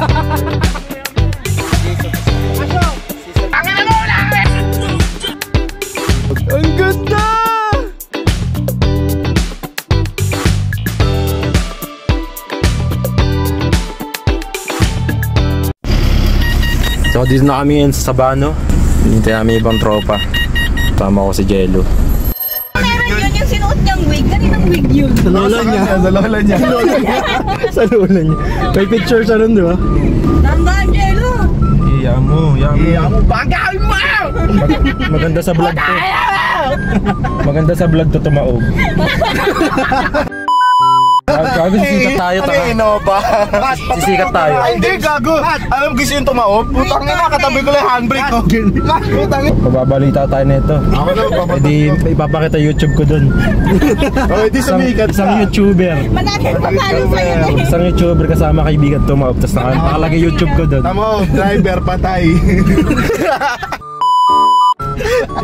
Ang ganda! So dito na kami ngayon sa Sabano. Hintay namin ibang tropa. Tama ko si Jello. Meron yun yung sinuot niyang wig. Kaninang wig yun? Sa lola niya. Sa lola niya. Sa lola niya. May picture siya nun, di ba? Tandaan, Jello! Iya mo. Bagay mo! Maganda sa vlog to. Maganda sa vlog to tumaog. Gago, sisikat tayo, taka. Innova. Sisikat tayo. Hindi, gago. Alam gusto yung tumaob? Putang ina, katabi ko lang yung handbrake ko. Putang ina. Pababalita tayo nito. Hindi, ipapakita YouTube ko dun. Oh, hindi sumikat. Isang YouTuber. Manakit pa palo sa'yo na eh. Isang YouTuber kasama kaibigan tumaob. Tapos nakalagay YouTube ko dun. Tama, driver patay.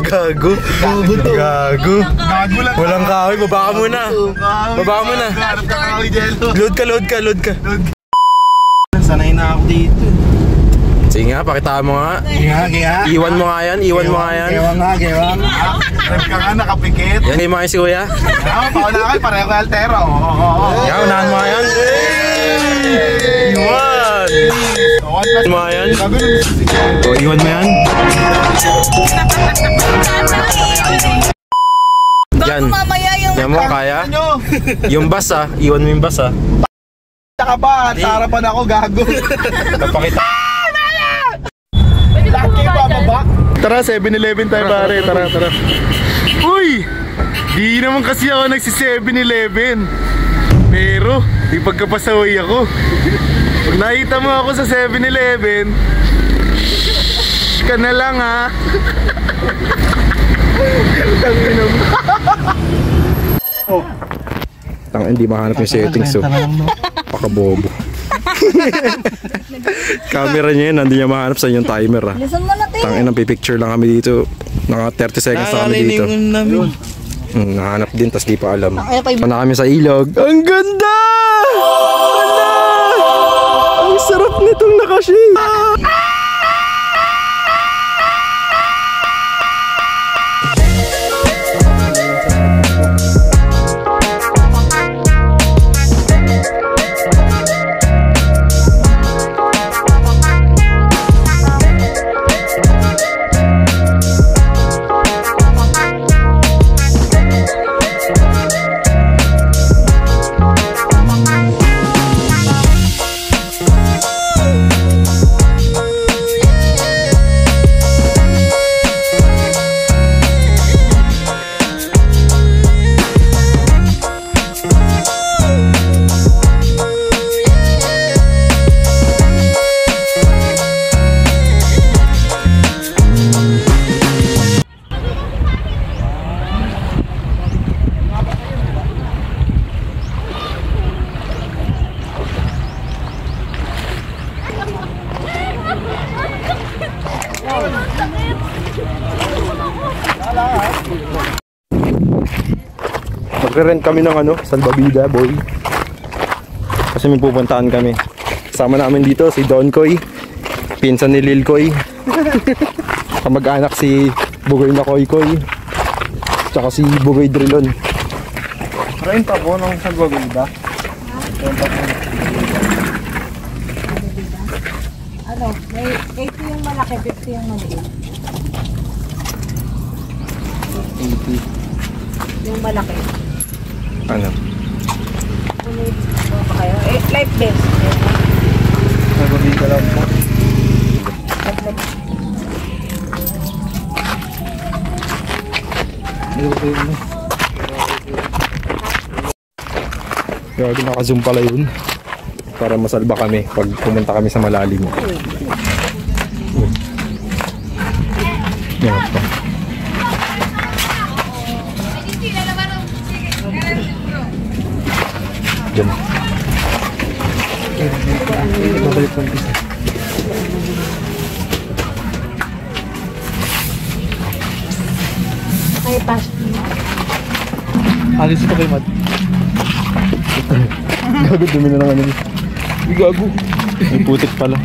Gago. Gago. Gago lang. Walang kahoy, baba ka muna. Baba ka muna. Load ka. Sanay na ako dito. Sige nga, pakita mo nga. Kaya. Iwan mo nga yan. Gewang nga. Trip ka nga, nakapikit. Yan yung mga si Kuya. Pauna kayo, pareho ka altero. Yan, unahan mo nga yan. Iwan! Iwan mo nga yan. O, iwan mo yan. Yan. Mamaya yung... Yan mo, kaya? Yung bus ah. Iwan mo yung bus ah. Saka ba? Harapan ako, gago. Napakita. Laki bababa. Tara, 7-Eleven tayo pare. Tara. Uy! Di naman kasi ako nagsi 7-Eleven. Pero, di pagkapasaway ako. Pag nakita mo ako sa 7-Eleven, shhh ka na lang ha. Tangina mo. Tang, hindi mahanap yung settings so. Pakabobo. Camera niya yun, hindi niya mahanap sa yung timer ah. Listen mo natin. Tangin, pipicture lang kami dito. Naka 30 seconds na kami dito. Nahanap din, tas di pa alam. Pana kami sa ilog. Ang ganda! Ang sarap nitong nakashave. Magre-rent kami ng salbabida boy. Kasi may pupuntahan kami. Kasama namin dito si Don Koy, pinsan ni Lil Koy. Kamag-anak si Bugoy na Koy Koy. Tsaka si Bugoy Drilon. Renta po ng salbabida. Ano, may 80 yung malaki, 50 yung maliit. 80. Yung malaki. Ano? Ano ba kayo? Life best. Salbabida lang po. Gago, naka-zoom pala yun. Para masalba kami pag pumunta kami sa malalim. Yan pa. Diyan. Babalik po isa. Ay, pass. Alis ito kay Mad. Gago, dumi na naman yun. Hindi gago. May putik pala.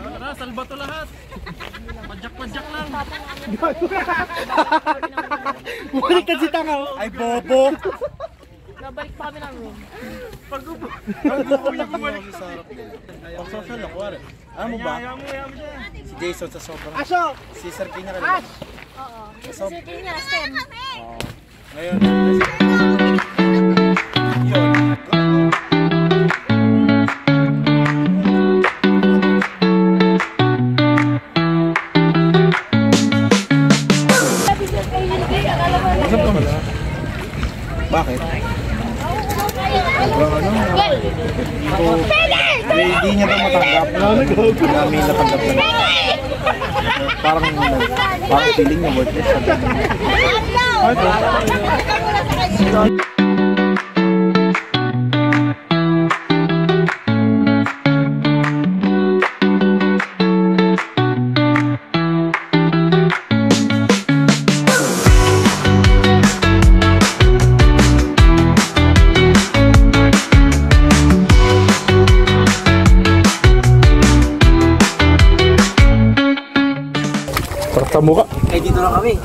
Tara, salba to lahat. Padyak-padyak lang. Bumalik ka si tanga. Ay, bobo. Nabalik pa kami ng room. Pag-upo. Pag-social ako, wala. Alam mo ba? Si Jason sa sobrang... Aso! Si Sir King na kanina. Oo. Yung sige niya, stem. Ngayon, yun. Bakit? Hindi niya ba matanggap? Namin natanggap na. Parang feeling niya worthless. Sarap sa mukha. Eh, dito na kami.